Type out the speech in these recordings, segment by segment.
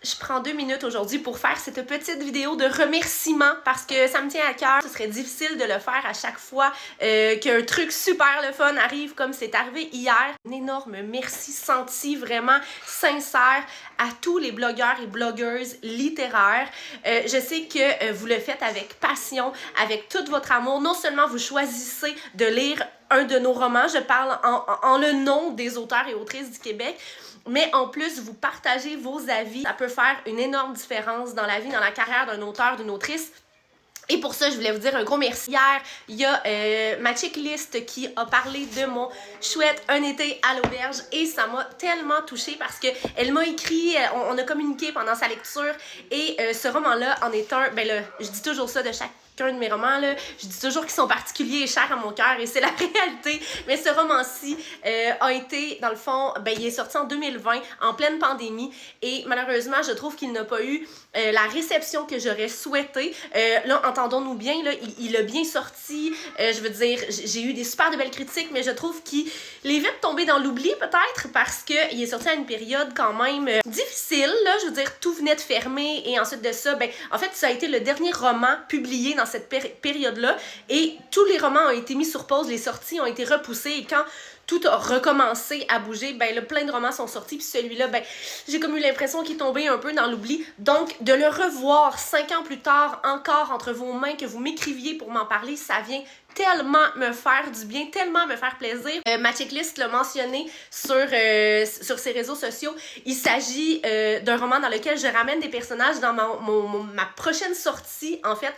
je prends 2 minutes aujourd'hui pour faire cette petite vidéo de remerciement parce que ça me tient à cœur. Ce serait difficile de le faire à chaque fois qu'un truc super le fun arrive comme c'est arrivé hier. Un énorme merci senti, vraiment sincère à tous les blogueurs et blogueuses littéraires. Je sais que vous le faites avec passion, avec tout votre amour. Non seulement vous choisissez de lire un de nos romans, je parle en le nom des auteurs et autrices du Québec, mais en plus, vous partagez vos avis. Ça peut faire une énorme différence dans la vie, dans la carrière d'un auteur, d'une autrice. Et pour ça, je voulais vous dire un gros merci. Hier, il y a ma checklist qui a parlé de mon chouette Un été à l'auberge et ça m'a tellement touchée parce que elle m'a écrit, on a communiqué pendant sa lecture et ce roman-là en est un, ben là, je dis toujours ça de chacun de mes romans, là, je dis toujours qu'ils sont particuliers et chers à mon cœur et c'est la réalité, mais ce roman-ci a été, dans le fond, ben il est sorti en 2020, en pleine pandémie et malheureusement, je trouve qu'il n'a pas eu la réception que j'aurais souhaité. Là, entendons-nous bien, là, il a bien sorti, je veux dire, j'ai eu des super de belles critiques, mais je trouve qu'il est vite tombé dans l'oubli peut-être parce qu'il est sorti à une période quand même difficile, là, je veux dire, tout venait de fermer et ensuite de ça, ben, en fait, ça a été le dernier roman publié dans cette période-là et tous les romans ont été mis sur pause, les sorties ont été repoussées et quand tout a recommencé à bouger, ben là, plein de romans sont sortis, puis celui-là, ben, j'ai comme eu l'impression qu'il est tombé un peu dans l'oubli. Donc, de le revoir 5 ans plus tard, encore entre vos mains, que vous m'écriviez pour m'en parler, ça vient tellement me faire du bien, tellement me faire plaisir. Ma checklist l'a mentionné sur ses réseaux sociaux. Il s'agit d'un roman dans lequel je ramène des personnages dans ma prochaine sortie. En fait,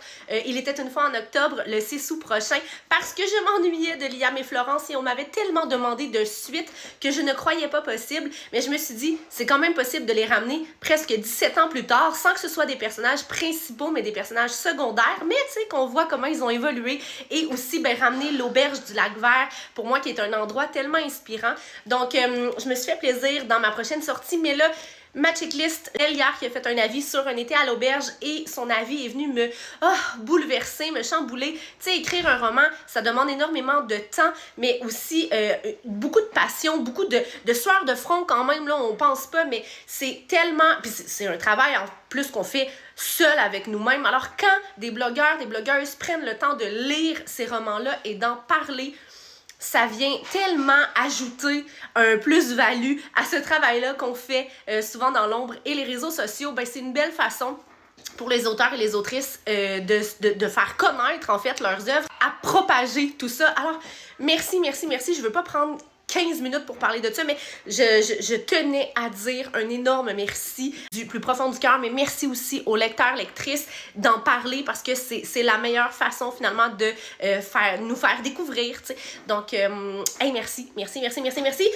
il était une fois en octobre, le 6 août prochain, parce que je m'ennuyais de Liam et Florence et on m'avait tellement demandé de suite que je ne croyais pas possible. Mais je me suis dit, c'est quand même possible de les ramener presque 17 ans plus tard, sans que ce soit des personnages principaux, mais des personnages secondaires. Mais tu sais, qu'on voit comment ils ont évolué et aussi ben, ramener l'auberge du Lac-Vert, pour moi, qui est un endroit tellement inspirant. Donc, je me suis fait plaisir dans ma prochaine sortie, mais là, ma checklist, elle hier qui a fait un avis sur Un été à l'auberge et son avis est venu me bouleverser, me chambouler. Tu sais, écrire un roman, ça demande énormément de temps, mais aussi beaucoup de passion, beaucoup de sueur de front quand même, là, on pense pas, mais c'est tellement... Puis c'est un travail en plus qu'on fait seul avec nous-mêmes. Alors quand des blogueurs, des blogueuses prennent le temps de lire ces romans-là et d'en parler, ça vient tellement ajouter un plus-value à ce travail-là qu'on fait souvent dans l'ombre. Et les réseaux sociaux, ben, c'est une belle façon pour les auteurs et les autrices de faire connaître en fait leurs œuvres, à propager tout ça. Alors, merci, merci, merci. Je veux pas prendre 15 minutes pour parler de ça, mais je tenais à dire un énorme merci du plus profond du cœur, mais merci aussi aux lecteurs, lectrices d'en parler parce que c'est la meilleure façon finalement de nous faire découvrir, tu sais. Donc, hey, merci, merci, merci, merci, merci.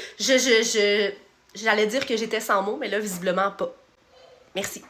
J'allais dire que j'étais sans mots, mais là, visiblement pas. Merci.